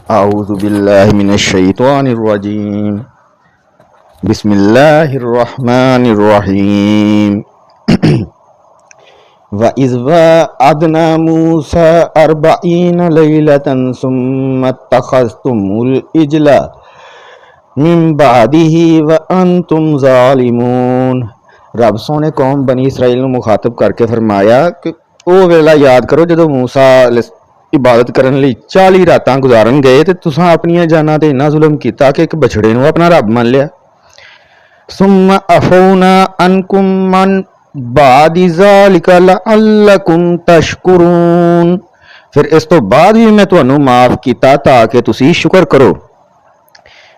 अऊज़ु बिल्लाहि मिनश शैतानिर रजीम। बिस्मिल्लाहिर रहमानिर रहीम। व इज़ वअदना मूसा अर्बईन लैलतन सुम्मा इत्तखज़्तुमुल इजला मिन बादिही व अंतुम ज़ालिमून। रब सोने कौम बनी इसराइल ਨੂੰ मुखातब करके फरमाया कि ਉਹ ਵੇਲਾ याद करो ਜਦੋਂ मूसा इबादत करने ਲਈ 40 रातां गुजारन गए तो तुसां अपनियां जानां ते इन्ना जुल्म कीता कि एक बछड़े ਨੂੰ अपना रब मान लिया। सुम्मा अफौना अनकुम मन बादी ज़ालिका लअल्लकुम तशकुरून। फिर इस तो बाद भी मैं तुहानू माफ किया ताकि तुसी शुक्र करो।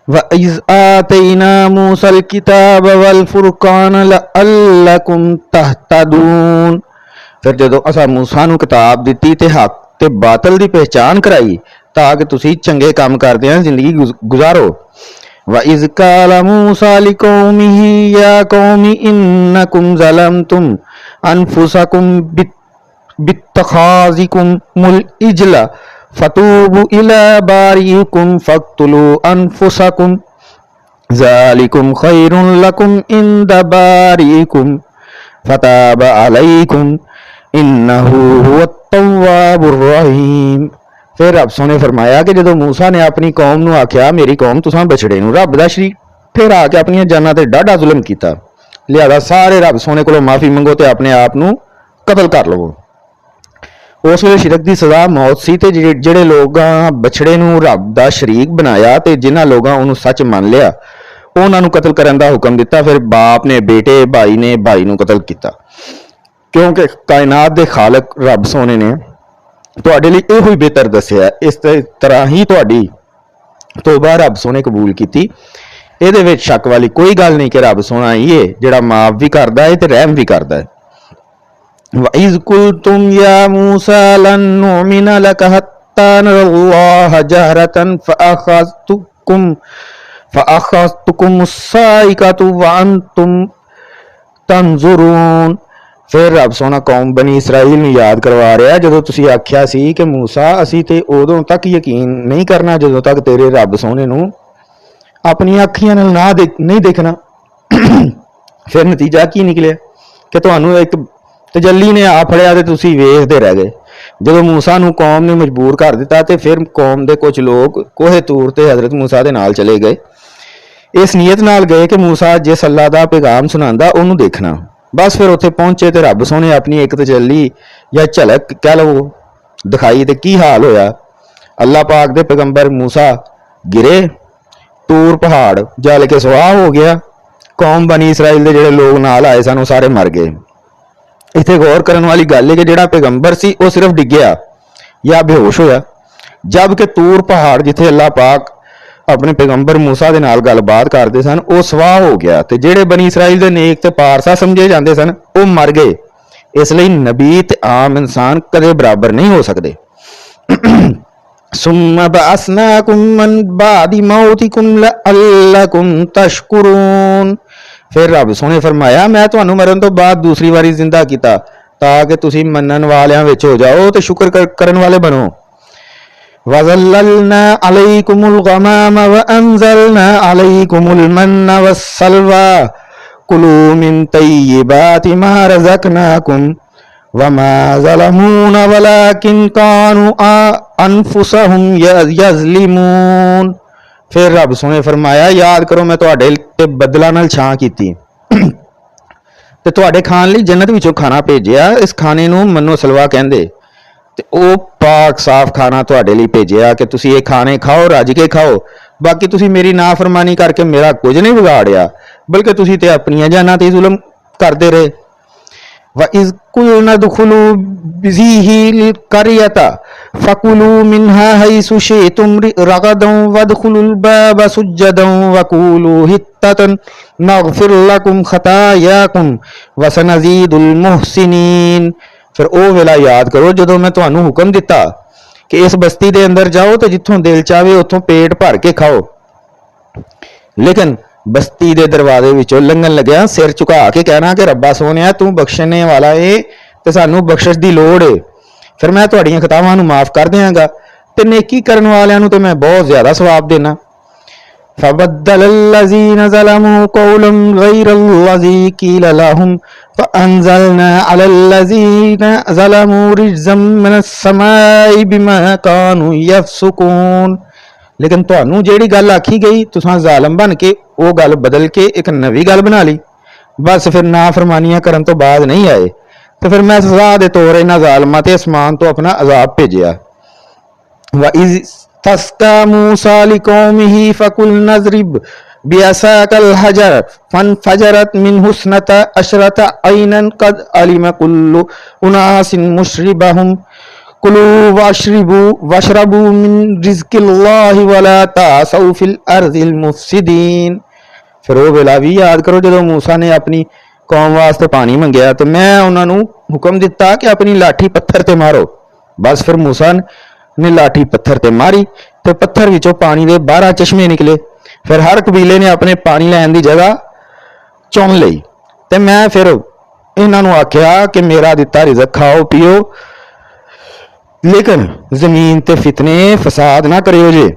व इज़ आतैना मूसल किताब वल फुरकान लअल्लकुम तहतदून। फिर जदों असां मूसा नू किताब दिती ते हक ते बातल दी पहचान कराई ताकि तुसी चंगे काम करदियां जिंदगी गुजारो। व इज़ क़ाल मूसा लिक़ौमिही या क़ौमि इन्नकुम ज़लमतुम अनफुसकुम बित्तख़ाज़िकुमुल इजला फ़तूबू इला बारिइकुम फ़क़्तुलू अनफुसकुम ज़ालिकुम ख़ैरुन लकुम इंद बारिइकुम फ़ताब अलैकुम इन्नहु हुवत्तव्वाबुर रहीम। फिर रब सोने फरमाया कि जो मूसा ने अपनी कौम नू आख्या मेरी कौम तुसां बछड़े नू रब दा शरीक ठहरा के अपनी जानां ते डाढा जुल्म कीता, लिहाजा सारे रब सोने कोलों माफी मंगो ते अपने आप नू कतल कर लवो। उस वेले शिरक की सज़ा मौत सी ते जिहड़े लोगां बछड़े नू रब दा शरीक बनाया ते जिन्हां लोगां उहनू सच मान लिया उहनां नू कतल करन दा हुक्म दिता। फिर बाप ने बेटे, भाई ने भाई नू कतल किया, क्योंकि कायनात दे खालक रब सोने ने तुहाडे लई इहो ही बेहतर दस्सिया। इस तरह ही तुहाडी तौबा रब सोने कबूल की। ਇਹਦੇ ਵਿੱਚ शक वाली कोई गल नहीं कि रब सोना ही है जिहड़ा माफ भी करता है तो रहम भी करता है। वइज़ कुल्तुम या मूसा लन नुमिन लक हत्ता नरल्लाह जहरतन फ़अख़ज़तकुमुस्साइक़तु व अंतुम तंज़ुरून। फिर रब सोना कौम बनी इसराइल ਨੂੰ याद करवा रहा ਜਦੋਂ ਤੁਸੀਂ ਆਖਿਆ ਸੀ कि मूसा ਅਸੀਂ ਤੇ ਉਦੋਂ तक यकीन नहीं करना ਜਦੋਂ तक तेरे रब सोने ਨੂੰ अपनी अखियां नहीं देखना। फिर नतीजा की निकलिया कि तुहानू एक तजल्ली ने आ फड़िया ते तुसी वेखदे रह गए। जदों मूसा नू कौम ने मजबूर कर दिता ते फिर कौम दे कुछ लोग कोहे तूर ते हजरत मूसा दे नाल चले गए, इस नीयत नाल गए कि मूसा जिस अल्लाह दा पैगाम सुनांदा उहनू देखना। बस फिर उत्थे पहुंचे तो रब सोने अपनी एक तजल्ली या झलक कह लो दिखाई तो की हाल होया। अल्लाह पाक दे पैगंबर मूसा गिरे, तूर पहाड़ जल के सुआह हो गया। कौम बनी इसराइल के जोड़े लोग नाल आए सन सारे मर गए। इत्थे गौर करने वाली गल है कि जिहड़ा पैगंबर सी वो सिर्फ डिग्या या बेहोश होया, जबकि तूर पहाड़ जिथे अल्लाह पाक अपने पैगंबर मूसा के नाल गलबात करते सन वो सवाह हो गया। तो जेड़े बनी इसराइल के नेक ते पारसा समझे जाते सन वो मर गए। इसलिए नबी ते आम इंसान कदे बराबर नहीं हो सकते। सुम्मा बअसनाकुम मन बादी मौतिकुम लअल्लकुम तशकुरून। फिर रब सोने फरमाया मैं तुहानू मरन तो बाद दूसरी बारी जिंदा किया ताकि तुसी मनन वालियां विच हो जाओ तो शुक्र करन वाले बनो। वज़ल्ललना अलैकुमुल गमाम व अंज़लना अलैकुमुल मन्ना वस्सलवा कुलू मिन तय्यिबाति मा रज़क़नाकुम वमा ज़लमूना वलाकिन कानू अनफुसहुम यज़लिमून। फिर रब सोने फरमाया याद करो मैं तुहाडे ते बदला नाल छां कीती ते तुहाडे खान लई जन्नत विचों खाना भेजिया। इस खाने नूं मन्नो सलवा कहंदे ते ओ पाक साफ खाना तुहाडे लई भेजिया कि तुसी ये खाने खाओ, रज के खाओ। बाकी तुसी मेरी नाफरमानी करके मेरा कुछ नहीं बिगाड़िया बल्कि तुसी ते अपनियां जानां ते जुल्म करदे रहे। वइज़ कुलना दुखुलू बिज़ीहिल क़रियता फ़कुलू मिन्हा हैसु शि'तुम रगदन वदखुलुल बाब सुज्जदन वक़ूलू हित्ततन नग़फ़िर लकुम ख़तायाकुम वसनज़ीदुल मुहसिनीन। फिर ओ वेला याद करो जदों मैं तुहानू हुक्म दिता कि इस बस्ती दे अंदर जाओ तो जिथों दिल चाहे उथों पेट भर के खाओ, लेकिन बस्ती दे दरवाजे विचों लंघन लग्या सिर झुका के कहना कि रब्बा सोनिया तू बख्शने वाला है ते सानू बख्शिश दी लोड़ है। फिर मैं तुहाड़ियां खतावां नू माफ कर देंगा ते नेकी करने वालियां नूं ते मैं बहुत ज्यादा सवाब देना। फबद्दलल्लज़ीना ज़लमू क़ौलन ग़ैरल्लज़ी क़ील लहुम फ़अंज़लना अलल्लज़ीना ज़लमू रिज़्ज़म मिनस्समाई बिमा कानू यफ़सुकून। लेकिन तुहानू जेड़ी गल आखी गई तुसां जालम बन के वो गल बदल के एक नवी गल बना ली। बस फिर नाफरमानियां करन तो बाद नहीं आए तो फिर मैं सज़ा दे तौर इन्हां ज़ालमां ते आसमान तो अपना अज़ाब भेजिया। वइज़ तस्का मूसा लिकौमिही फकुल नज़रिब बिअसाकल हजर फनफजरत मिन्हु इस्नता अशरता ऐनन क़द अलिम कुल्लु उनासिन मुशरिबहुम कुलू वशरबू मिन रिज़्क़िल्लाहि वला तासौ फिल अर्ज़िल मुफ़सिदीन। फिर वो वेला भी याद करो जो मूसा ने अपनी कौम वास्ते पानी मंगया तो मैं उन्होंने हुक्म दिता कि अपनी लाठी पत्थर ते मारो। बस फिर मूसा ने लाठी पत्थर ते मारी तो पत्थर विचों पानी के 12 चश्मे निकले। फिर हर कबीले ने अपने पानी लैन की जगह चुन ली तो मैं फिर इन्हों आख्या कि मेरा दिता रिज़क खाओ पियो, लेकिन जमीन ते फितने फसाद ना करियो जे।